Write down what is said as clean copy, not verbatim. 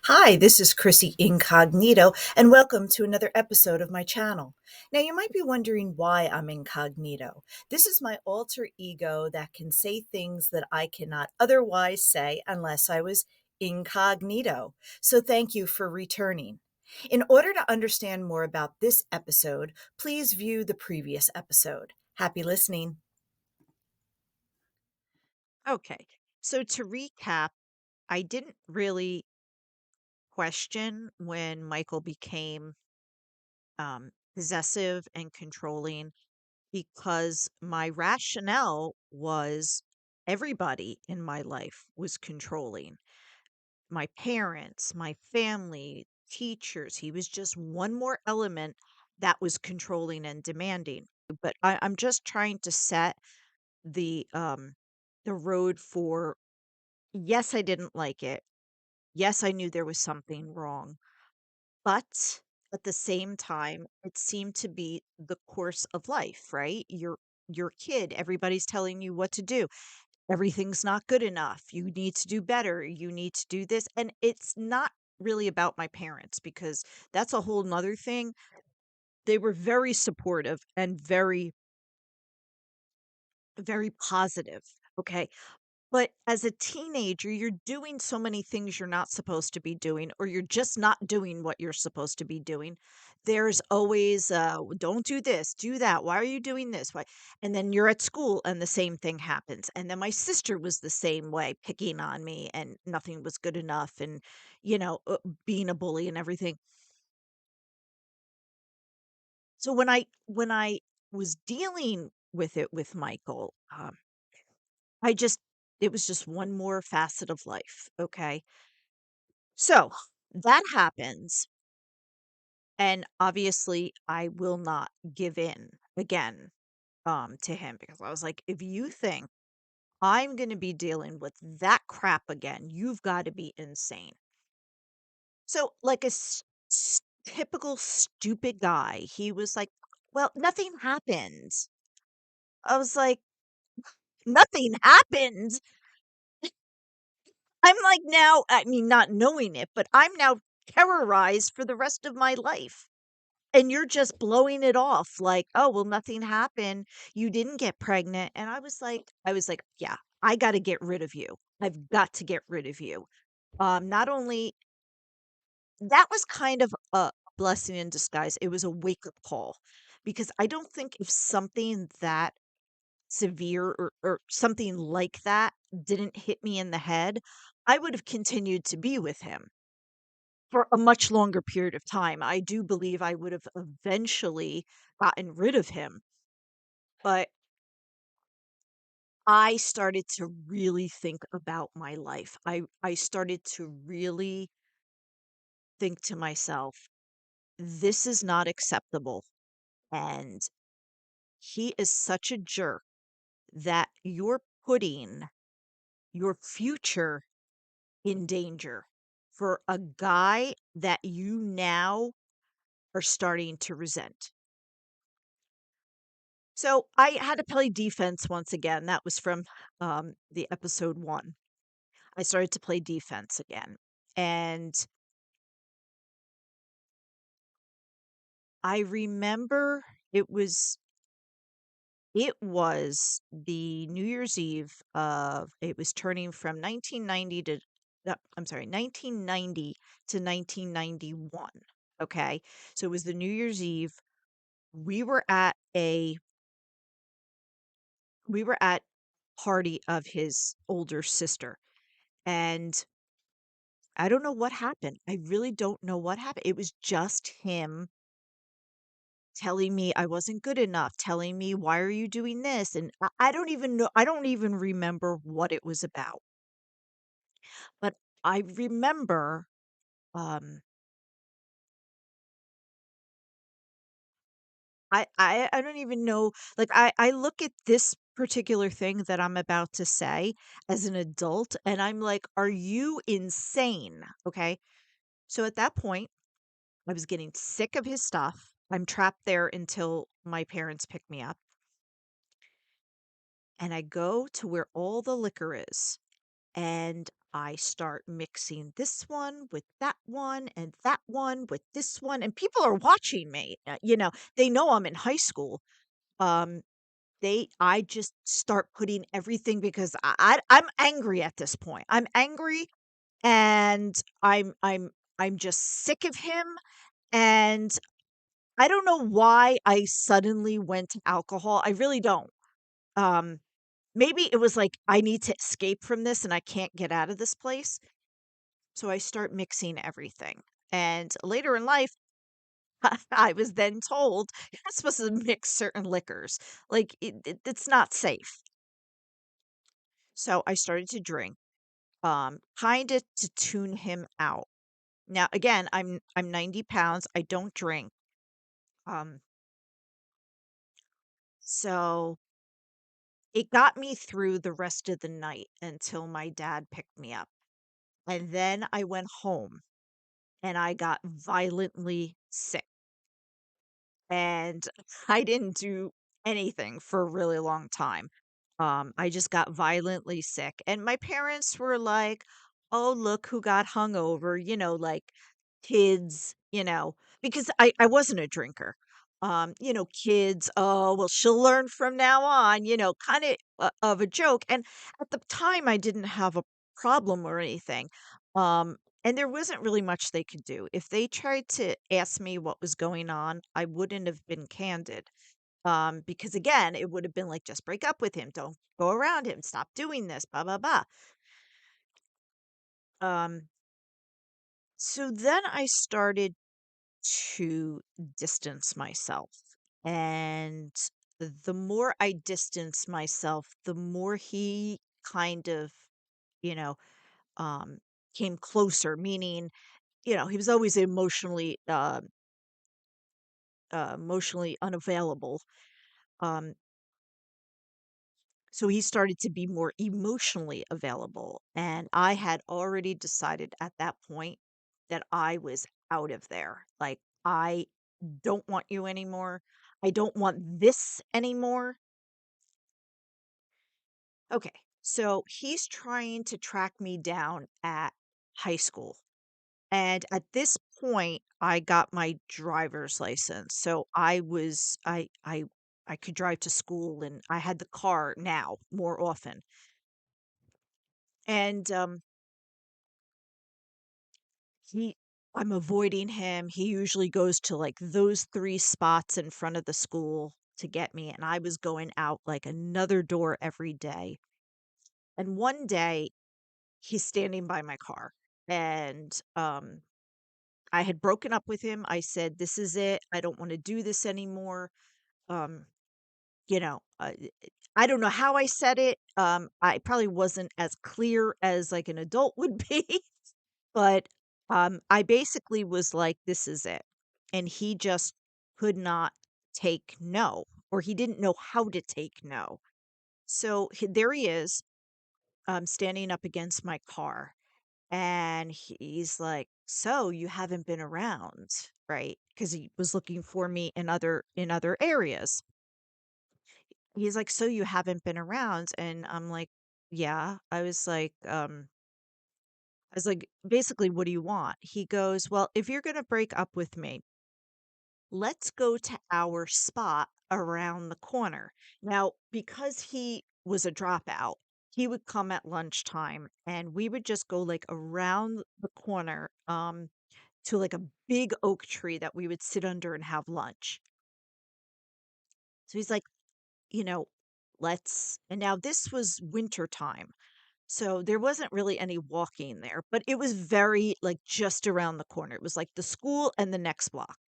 Hi, this is Chrissy Incognito, and welcome to another episode of my channel. Now, you might be wondering why I'm incognito. This is my alter ego that can say things that I cannot otherwise say unless I was incognito. So, thank you for returning. In order to understand more about this episode, please view the previous episode. Happy listening. Okay. So to recap, I didn't really question when Michael became possessive and controlling because my rationale was everybody in my life was controlling. My parents, my family, teachers. He was just one more element that was controlling and demanding. But I'm just trying to set the road for yes, I didn't like it. Yes, I knew there was something wrong, but at the same time, it seemed to be the course of life, right? You're a kid, everybody's telling you what to do. Everything's not good enough. You need to do better. You need to do this. And it's not really about my parents because that's a whole nother thing. They were very supportive and very, very positive. Okay. But as a teenager, you're doing so many things you're not supposed to be doing, or you're just not doing what you're supposed to be doing. There's always, don't do this, do that. Why are you doing this? Why? And then you're at school and the same thing happens. And then my sister was the same way, picking on me and nothing was good enough and, being a bully and everything. So when I was dealing with it with Michael, I just, it was just one more facet of life. Okay. So that happens, and obviously, I will not give in again to him because I was like, if you think I'm going to be dealing with that crap again, you've got to be insane. So, like a typical stupid guy, he was like, well, nothing happened. I was like, nothing happened. I'm like now, I mean, not knowing it, but I'm now terrorized for the rest of my life. And you're just blowing it off like, "Oh, well, nothing happened. You didn't get pregnant." And I was like, "Yeah, I gotta get rid of you. I've got to get rid of you." Not only that was kind of a blessing in disguise. It was a wake-up call because I don't think if something that severe or something like that didn't hit me in the head, I would have continued to be with him for a much longer period of time. I do believe I would have eventually gotten rid of him, but I started to really think about my life. I started to really think to myself, this is not acceptable. And he is such a jerk that you're putting your future in danger for a guy that you now are starting to resent. So I had to play defense once again. That was from the episode one. I started to play defense again. And I remember it was it was the New Year's Eve of it was turning from 1990 to I'm sorry, 1990 to 1991. Okay. So it was the New Year's Eve. We were at a we were at party of his older sister. And I don't know what happened. I really don't know what happened. It was just him telling me I wasn't good enough, telling me, "Why are you doing this?" And I don't even know, I don't even remember what it was about. But I remember, um, I don't even know, like, I look at this particular thing that I'm about to say as an adult, and I'm like, "Are you insane?" Okay? So at that point, I was getting sick of his stuff. I'm trapped there until my parents pick me up. And I go to where all the liquor is. And I start mixing this one with that one with this one, and people are watching me. They know I'm in high school. Um, I just start putting everything because I'm angry at this point. I'm angry, and I'm just sick of him, and I don't know why I suddenly went to alcohol. I really don't. Um, Maybe it was like I need to escape from this and I can't get out of this place. So I start mixing everything. And later in life, I was then told you're not supposed to mix certain liquors. Like it's not safe. So I started to drink, kind of to tune him out. Now again, I'm 90 pounds. I don't drink. Um, so it got me through the rest of the night until my dad picked me up. And then I went home and I got violently sick. And I didn't do anything for a really long time. I just got violently sick, and my parents were like, "Oh, look who got hungover," like kids, because I wasn't a drinker. Kids, "Oh, well, she'll learn from now on," kind of a joke. And at the time, I didn't have a problem or anything. And there wasn't really much they could do. If they tried to ask me what was going on, I wouldn't have been candid. Because again, it would have been like, just break up with him. Don't go around him. Stop doing this, blah, blah, blah. Um, so then I started to distance myself. And the more I distanced myself, the more he kind of, you know, um, came closer, meaning, he was always emotionally unavailable. Um, so he started to be more emotionally available. And I had already decided at that point that I was out of there. Like, I don't want you anymore. I don't want this anymore. Okay. So he's trying to track me down at high school. And at this point, I got my driver's license. So I could drive to school and I had the car now more often. And he I'm avoiding him. He usually goes to like those 3 spots in front of the school to get me, and I was going out like another door every day. And one day he's standing by my car, and I had broken up with him. I said, "This is it. I don't want to do this anymore." Um, you know, uh, I don't know how I said it. I probably wasn't as clear as like an adult would be, but I basically was like, "This is it," and he just could not take no, or he didn't know how to take no. So there he is, standing up against my car, and he's like, "So you haven't been around, right?" Because he was looking for me in other areas. He's like, "So you haven't been around?" And I'm like, "Yeah." I was like, "Basically, what do you want?" He goes, "Well, if you're gonna break up with me, let's go to our spot around the corner." Now, because he was a dropout, he would come at lunchtime and we would just go like around the corner to like a big oak tree that we would sit under and have lunch. So he's like, you know, let's and now this was winter time. So there wasn't really any walking there, but it was very like just around the corner. It was like the school and the next block.